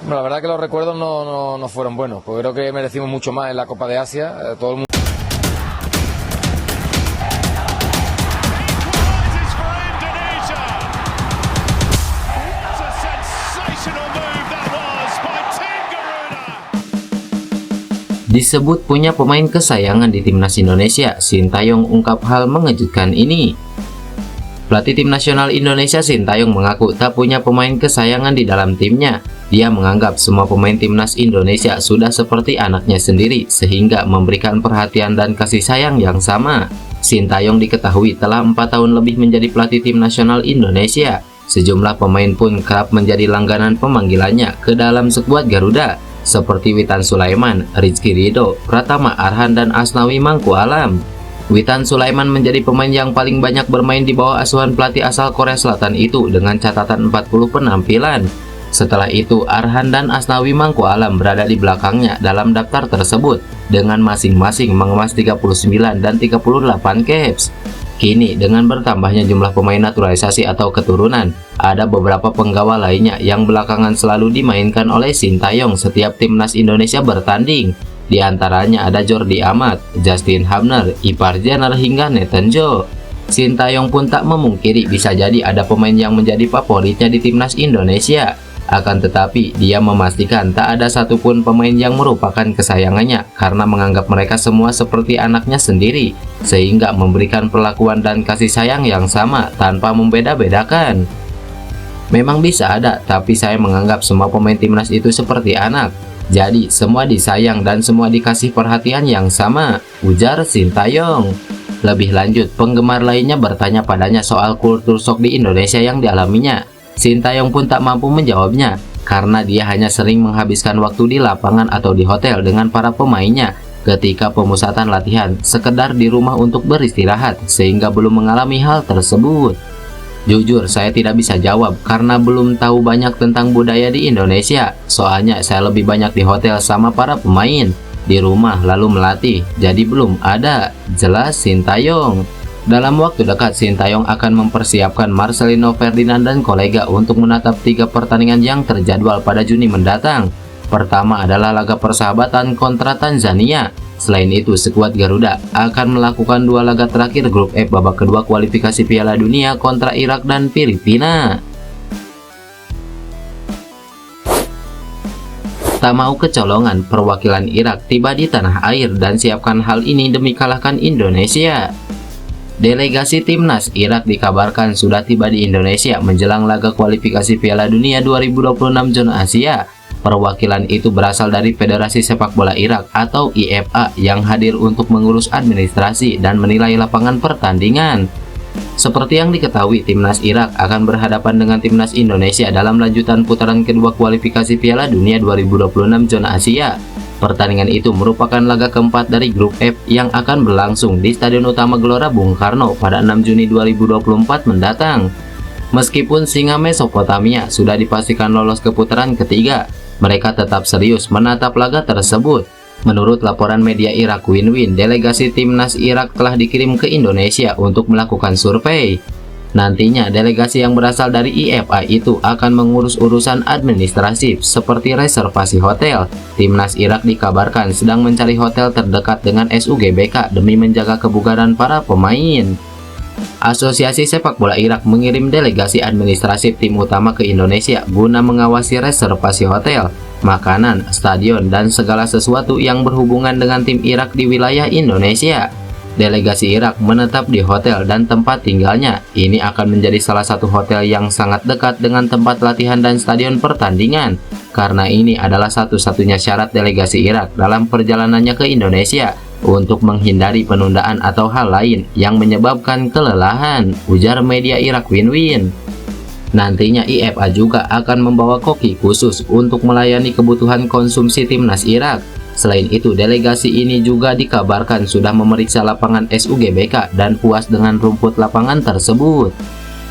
Bueno, la verdad que los recuerdos no fueron buenos, porque creo que merecimos mucho más en la Copa de Asia. Todo el mundo. Disebut punya pemain kesayangan di timnas Indonesia, Sintayong ungkap hal mengejutkan ini. Pelatih tim nasional Indonesia Sintayong mengaku tak punya pemain kesayangan di dalam timnya. Dia menganggap semua pemain timnas Indonesia sudah seperti anaknya sendiri, sehingga memberikan perhatian dan kasih sayang yang sama. Sintayong diketahui telah 4 tahun lebih menjadi pelatih tim nasional Indonesia. Sejumlah pemain pun kerap menjadi langganan pemanggilannya ke dalam skuad Garuda, seperti Witan Sulaiman, Rizky Ridho, Pratama Arhan, dan Asnawi Mangkualam. Witan Sulaiman menjadi pemain yang paling banyak bermain di bawah asuhan pelatih asal Korea Selatan itu dengan catatan 40 penampilan. Setelah itu, Arhan dan Asnawi Mangkualam berada di belakangnya dalam daftar tersebut dengan masing-masing mengemas 39 dan 38 caps. Kini, dengan bertambahnya jumlah pemain naturalisasi atau keturunan, ada beberapa penggawa lainnya yang belakangan selalu dimainkan oleh Sintayong setiap timnas Indonesia bertanding. Di antaranya ada Jordi Amat, Justin Hubner, Ipar Jenner, hingga Nathan Joe. Sintayong pun tak memungkiri bisa jadi ada pemain yang menjadi favoritnya di timnas Indonesia. Akan tetapi, dia memastikan tak ada satupun pemain yang merupakan kesayangannya karena menganggap mereka semua seperti anaknya sendiri, sehingga memberikan perlakuan dan kasih sayang yang sama tanpa membeda-bedakan. Memang bisa ada, tapi saya menganggap semua pemain timnas itu seperti anak. Jadi, semua disayang dan semua dikasih perhatian yang sama, ujar Sintayong. Lebih lanjut, penggemar lainnya bertanya padanya soal kultur shock di Indonesia yang dialaminya. Sintayong pun tak mampu menjawabnya, karena dia hanya sering menghabiskan waktu di lapangan atau di hotel dengan para pemainnya ketika pemusatan latihan, sekedar di rumah untuk beristirahat, sehingga belum mengalami hal tersebut. Jujur, saya tidak bisa jawab karena belum tahu banyak tentang budaya di Indonesia. Soalnya saya lebih banyak di hotel sama para pemain, di rumah lalu melatih, jadi belum ada, jelas Sintayong. Dalam waktu dekat, Sintayong akan mempersiapkan Marcelino Ferdinand dan kolega untuk menatap 3 pertandingan yang terjadwal pada Juni mendatang. Pertama adalah laga persahabatan kontra Tanzania. Selain itu, skuad Garuda akan melakukan 2 laga terakhir grup F babak kedua kualifikasi Piala Dunia kontra Irak dan Filipina. Tak mau kecolongan, perwakilan Irak tiba di tanah air dan siapkan hal ini demi kalahkan Indonesia. Delegasi timnas Irak dikabarkan sudah tiba di Indonesia menjelang laga kualifikasi Piala Dunia 2026 zona Asia. Perwakilan itu berasal dari Federasi Sepak Bola Irak atau IFA yang hadir untuk mengurus administrasi dan menilai lapangan pertandingan. Seperti yang diketahui, timnas Irak akan berhadapan dengan timnas Indonesia dalam lanjutan putaran kedua kualifikasi Piala Dunia 2026 zona Asia. Pertandingan itu merupakan laga keempat dari grup F yang akan berlangsung di Stadion Utama Gelora Bung Karno pada 6 Juni 2024 mendatang. Meskipun singa Mesopotamia sudah dipastikan lolos ke putaran ketiga, mereka tetap serius menatap laga tersebut. Menurut laporan media Irak Win-Win, delegasi timnas Irak telah dikirim ke Indonesia untuk melakukan survei. Nantinya, delegasi yang berasal dari IFA itu akan mengurus urusan administratif seperti reservasi hotel. Timnas Irak dikabarkan sedang mencari hotel terdekat dengan SUGBK demi menjaga kebugaran para pemain. Asosiasi Sepak Bola Irak mengirim delegasi administratif tim utama ke Indonesia guna mengawasi reservasi hotel, makanan, stadion, dan segala sesuatu yang berhubungan dengan tim Irak di wilayah Indonesia. Delegasi Irak menetap di hotel dan tempat tinggalnya. Ini akan menjadi salah satu hotel yang sangat dekat dengan tempat latihan dan stadion pertandingan, karena ini adalah satu-satunya syarat delegasi Irak dalam perjalanannya ke Indonesia untuk menghindari penundaan atau hal lain yang menyebabkan kelelahan, ujar media Irak Win-Win. Nantinya IFA juga akan membawa koki khusus untuk melayani kebutuhan konsumsi timnas Irak. Selain itu, delegasi ini juga dikabarkan sudah memeriksa lapangan SUGBK dan puas dengan rumput lapangan tersebut.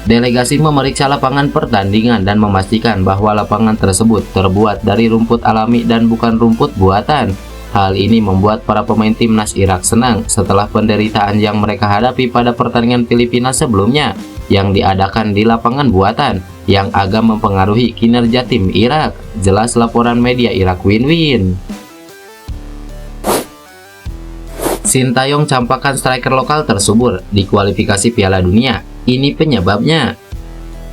Delegasi memeriksa lapangan pertandingan dan memastikan bahwa lapangan tersebut terbuat dari rumput alami dan bukan rumput buatan. Hal ini membuat para pemain timnas Irak senang setelah penderitaan yang mereka hadapi pada pertandingan Filipina sebelumnya yang diadakan di lapangan buatan yang agak mempengaruhi kinerja tim Irak, jelas laporan media Irak win-win. Sintayong campakkan striker lokal tersubur di kualifikasi Piala Dunia. Ini penyebabnya.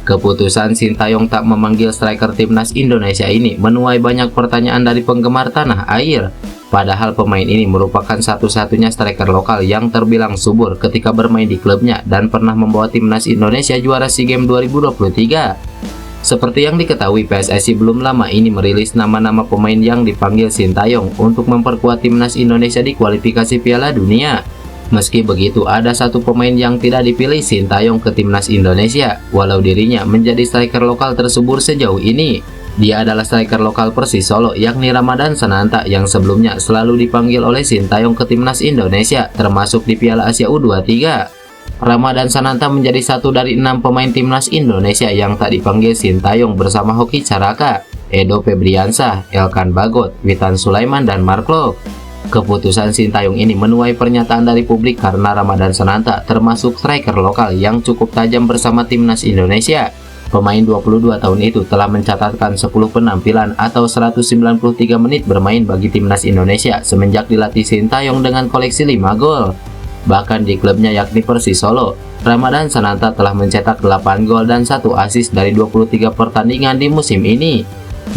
Keputusan Sintayong tak memanggil striker timnas Indonesia ini menuai banyak pertanyaan dari penggemar tanah air. Padahal pemain ini merupakan satu-satunya striker lokal yang terbilang subur ketika bermain di klubnya dan pernah membawa timnas Indonesia juara SEA Games 2023. Seperti yang diketahui, PSSI belum lama ini merilis nama-nama pemain yang dipanggil Sintayong untuk memperkuat timnas Indonesia di kualifikasi Piala Dunia. Meski begitu, ada satu pemain yang tidak dipilih Sintayong ke timnas Indonesia, walau dirinya menjadi striker lokal tersubur sejauh ini. Dia adalah striker lokal Persis Solo, yakni Ramadhan Sananta, yang sebelumnya selalu dipanggil oleh Sintayong ke timnas Indonesia, termasuk di Piala Asia U23. Ramadhan Sananta menjadi satu dari 6 pemain timnas Indonesia yang tak dipanggil Sintayong bersama Hoki Caraka, Edo Febriansah, Elkan Bagot, Witan Sulaiman, dan Mark Klok. Keputusan Sintayong ini menuai pernyataan dari publik karena Ramadhan Sananta termasuk striker lokal yang cukup tajam bersama timnas Indonesia. Pemain 22 tahun itu telah mencatatkan 10 penampilan atau 193 menit bermain bagi timnas Indonesia semenjak dilatih Sintayong dengan koleksi 5 gol. Bahkan di klubnya yakni Persis Solo, Ramadhan Sananta telah mencetak 8 gol dan 1 assist dari 23 pertandingan di musim ini.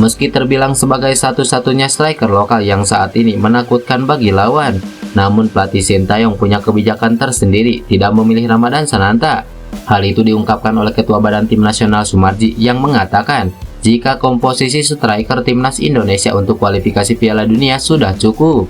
Meski terbilang sebagai satu-satunya striker lokal yang saat ini menakutkan bagi lawan, namun pelatih Sintayong punya kebijakan tersendiri tidak memilih Ramadhan Sananta. Hal itu diungkapkan oleh Ketua Badan Tim Nasional Sumarji yang mengatakan jika komposisi striker timnas Indonesia untuk kualifikasi Piala Dunia sudah cukup.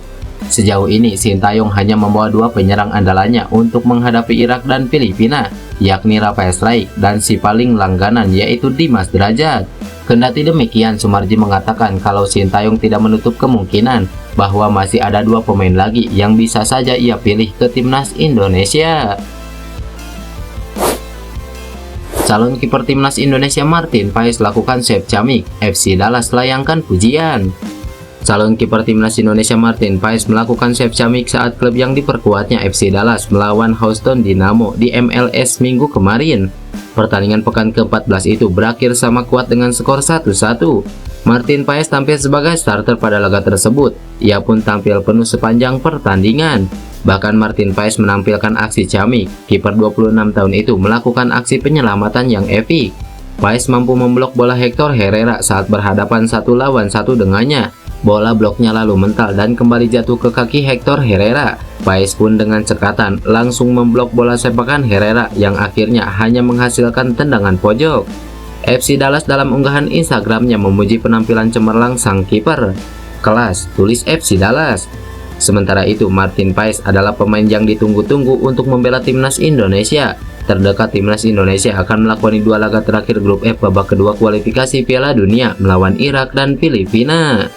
Sejauh ini Sintayong hanya membawa 2 penyerang andalannya untuk menghadapi Irak dan Filipina, yakni Rafael Struijk dan si paling langganan yaitu Dimas Derajat. Kendati demikian, Sumarji mengatakan kalau Sintayong tidak menutup kemungkinan bahwa masih ada 2 pemain lagi yang bisa saja ia pilih ke timnas Indonesia. Calon kiper timnas Indonesia Martin Paes lakukan save ciamik, FC Dallas layangkan pujian. Calon kiper timnas Indonesia Martin Paes melakukan save ciamik saat klub yang diperkuatnya FC Dallas melawan Houston Dynamo di MLS minggu kemarin. Pertandingan pekan ke-14 itu berakhir sama kuat dengan skor 1-1. Martin Paes tampil sebagai starter pada laga tersebut. Ia pun tampil penuh sepanjang pertandingan. Bahkan Martin Paes menampilkan aksi ciamik. Kiper 26 tahun itu melakukan aksi penyelamatan yang epik. Paes mampu memblok bola Hector Herrera saat berhadapan 1 lawan 1 dengannya. Bola bloknya lalu mental dan kembali jatuh ke kaki Hector Herrera. Paes pun dengan cekatan langsung memblok bola sepakan Herrera yang akhirnya hanya menghasilkan tendangan pojok. FC Dallas dalam unggahan Instagramnya memuji penampilan cemerlang sang kiper. Kelas, tulis FC Dallas. Sementara itu, Martin Paes adalah pemain yang ditunggu-tunggu untuk membela timnas Indonesia. Terdekat timnas Indonesia akan melakoni 2 laga terakhir grup F babak kedua kualifikasi Piala Dunia melawan Irak dan Filipina.